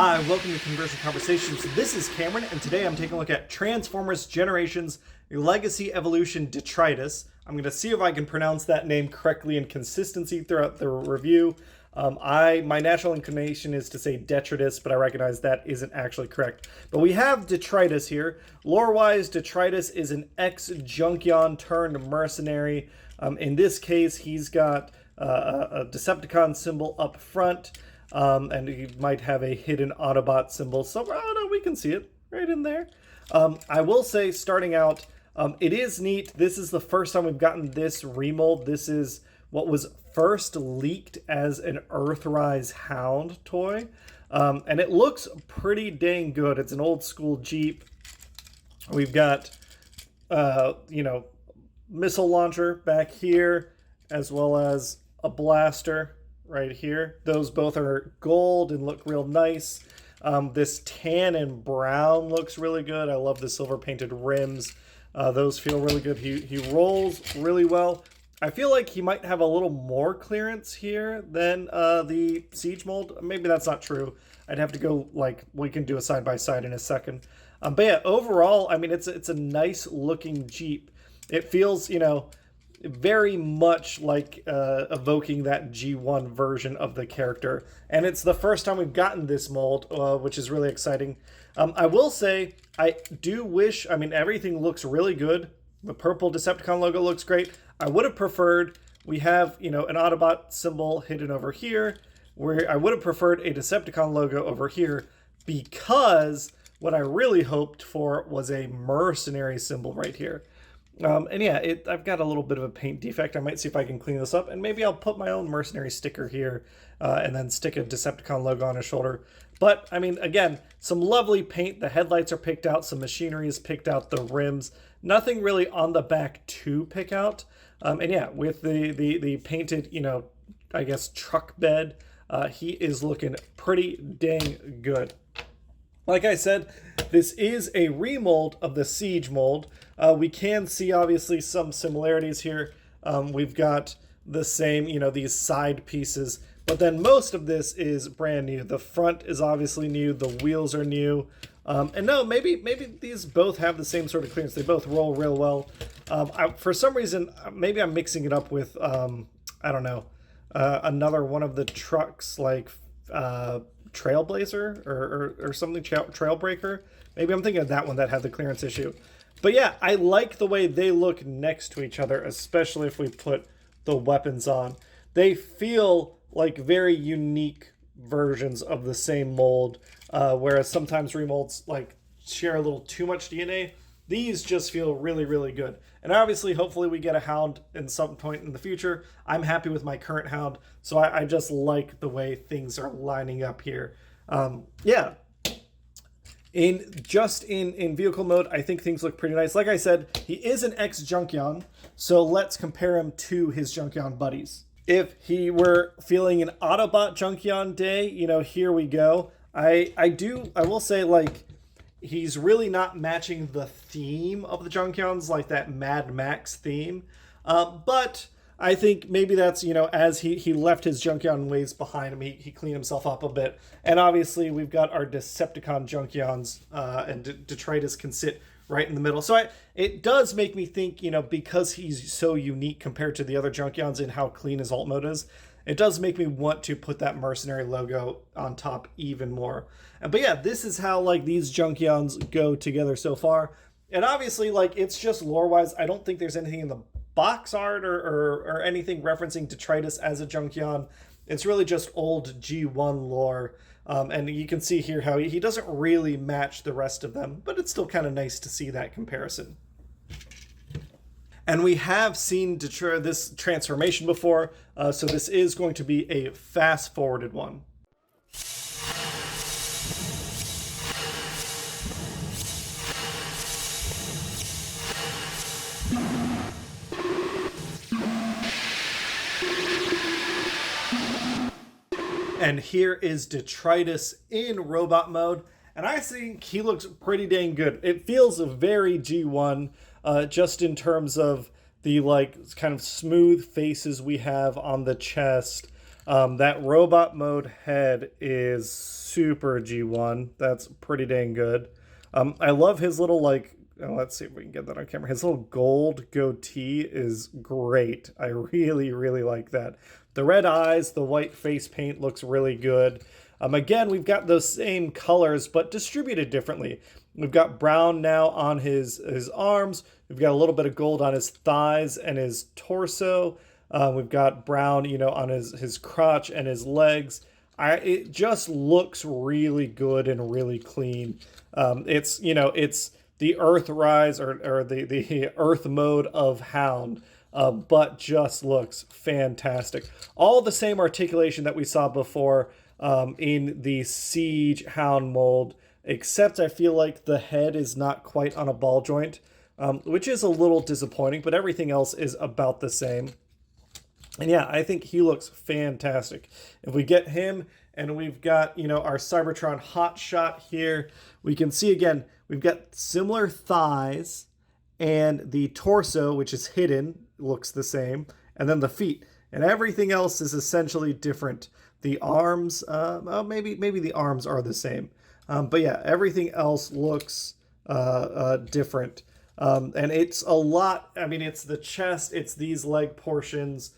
Hi, welcome to Conversion Conversations. This is Cameron, and today I'm taking a look at Transformers Generations Legacy Evolution Detritus. I'm going to see if I can pronounce that name correctly and consistency throughout the review. My natural inclination is to say Detritus, but I recognize that isn't actually correct. But we have Detritus here. Lore-wise, Detritus is an Ex-Junkion turned mercenary. In this case, he's got a Decepticon symbol up front. And he might have a hidden Autobot symbol somewhere. Oh no, we can see it right in there. I will say, starting out, it is neat. This is the first time we've gotten this remold. This is what was first leaked as an Earthrise Hound toy. And it looks pretty dang good. It's an old school Jeep. We've got, missile launcher back here, as well as a blaster right here. Those both are gold and look real nice. This tan and brown looks really good. I love the silver painted rims. Those feel really good. He rolls really well. I feel like he might have a little more clearance here than the Siege mold. Maybe that's not true. I'd have to go, we can do a side-by-side in a second. But yeah, overall, I mean, it's a nice looking Jeep. It feels, very much like evoking that G1 version of the character. And it's the first time we've gotten this mold, which is really exciting. I will say, I do wish, everything looks really good. The purple Decepticon logo looks great. I would have preferred, we have, an Autobot symbol hidden over here, where I would have preferred a Decepticon logo over here, because what I really hoped for was a mercenary symbol right here. And yeah, I've got a little bit of a paint defect. I might see if I can clean this up, and maybe I'll put my own mercenary sticker here and then stick a Decepticon logo on his shoulder. But, again, some lovely paint. The headlights are picked out. Some machinery is picked out. The rims. Nothing really on the back to pick out. And yeah, with the painted, I guess, truck bed, he is looking pretty dang good. Like I said, this is a remold of the Siege mold. We can see, obviously, some similarities here. We've got the same, these side pieces, but then most of this is brand new. The front is obviously new. The wheels are new. And no, maybe these both have the same sort of clearance. They both roll real well. For some reason, maybe I'm mixing it up with, another one of the trucks, like Trailblazer or something, Trailbreaker. Maybe I'm thinking of that one that had the clearance issue. But yeah, I like the way they look next to each other, especially if we put the weapons on. They feel like very unique versions of the same mold, whereas sometimes remolds share a little too much DNA. These just feel really, really good. And obviously, hopefully we get a Hound in some point in the future. I'm happy with my current Hound, so I just like the way things are lining up here. Yeah. In vehicle mode, I think things look pretty nice. Like I said, he is an Ex-Junkion, so let's compare him to his Junkion buddies. If he were feeling an Autobot Junkion day, here we go. I will say, he's really not matching the theme of the Junkions, like that Mad Max theme. But I think maybe that's, as he left his Junkion ways behind him, he cleaned himself up a bit. And obviously we've got our Decepticon Junkions, and Detritus can sit right in the middle. So it does make me think, because he's so unique compared to the other Junkions in how clean his alt mode is, it does make me want to put that mercenary logo on top even more. But yeah, this is how these Junkions go together so far. And obviously, it's just lore-wise. I don't think there's anything in the box art or anything referencing Detritus as a Junkion. It's really just old G1 lore. And you can see here how he doesn't really match the rest of them, but it's still kind of nice to see that comparison. And we have seen this transformation before, so this is going to be a fast-forwarded one. And here is Detritus in robot mode, and I think he looks pretty dang good. It feels very G1, just in terms of the kind of smooth faces we have on the chest, That robot mode head is super G1. That's pretty dang good. I love his little, like, let's see if we can get that on camera. His little gold goatee is great. I really, really like that. The red eyes, the white face paint looks really good. Again, we've got those same colors, but distributed differently. We've got brown now on his arms. We've got a little bit of gold on his thighs and his torso. We've got brown, you know, on his crotch and his legs. It just looks really good and really clean. It's, you know, it's the Earth Rise or the Earth mode of Hound, but just looks fantastic. All the same articulation that we saw before in the Siege Hound mold, except I feel like the head is not quite on a ball joint, which is a little disappointing, but everything else is about the same. And yeah, I think he looks fantastic. If we get him and we've got, you know, our Cybertron hotshot here, we can see again, we've got similar thighs and the torso, which is hidden, looks the same, and then the feet. And everything else is essentially different. The arms, maybe the arms are the same. But yeah, everything else looks different. And it's a lot, I mean, it's the chest, it's these leg portions.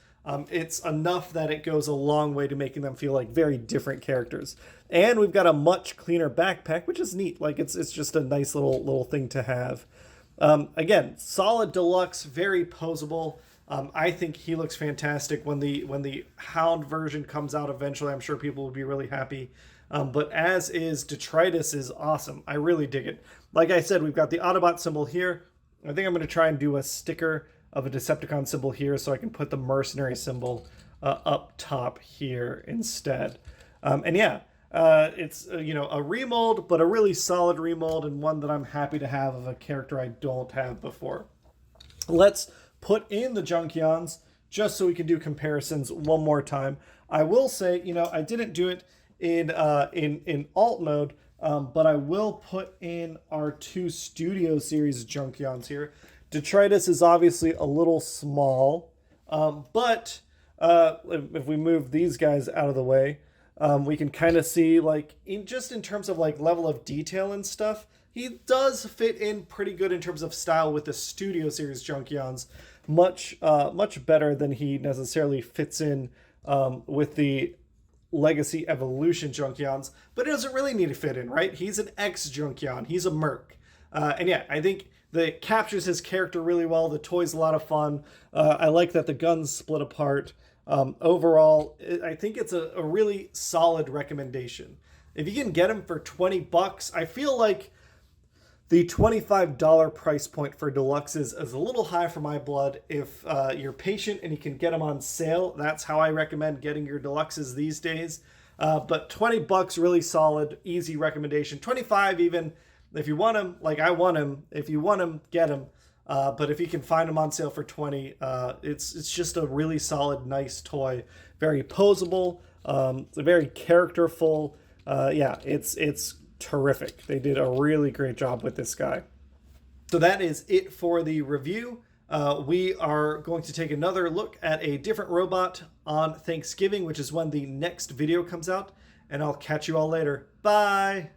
It's enough that it goes a long way to making them feel like very different characters. And we've got a much cleaner backpack, which is neat. Like it's just a nice little thing to have. Again, solid deluxe, very posable. I think he looks fantastic. When the Hound version comes out eventually, I'm sure people will be really happy. But as is, Detritus is awesome. I really dig it. Like I said, we've got the Autobot symbol here. I think I'm going to try and do a sticker of a Decepticon symbol here so I can put the mercenary symbol up top here instead. And yeah, it's you know, a remold, but a really solid remold and one that I'm happy to have of a character I don't have before. Let's put in the Junkions just so we can do comparisons one more time. I will say, you know, I didn't do it in alt mode, but I will put in our two Studio Series Junkions here. Detritus is obviously a little small, but if we move these guys out of the way, we can kind of see, like, in terms of like level of detail and stuff, he does fit in pretty good in terms of style with the Studio Series Junkions, much better than he necessarily fits in with the Legacy Evolution Junkions, but it doesn't really need to fit in, right? He's an Ex-Junkion, he's a merc, and yeah, I think that captures his character really well. The toy's a lot of fun. I like that the guns split apart. Overall, I think it's a really solid recommendation. If you can get him for 20 bucks, I feel like the $25 price point for deluxes is a little high for my blood. If you're patient and you can get them on sale, that's how I recommend getting your deluxes these days. But 20 bucks, really solid, easy recommendation. 25 even. If you want him, like I want him, if you want him, get him. But if you can find him on sale for 20, it's just a really solid, nice toy. Very posable, very characterful. Yeah, it's terrific. They did a really great job with this guy. So that is it for the review. We are going to take another look at a different robot on Thanksgiving, which is when the next video comes out. And I'll catch you all later. Bye!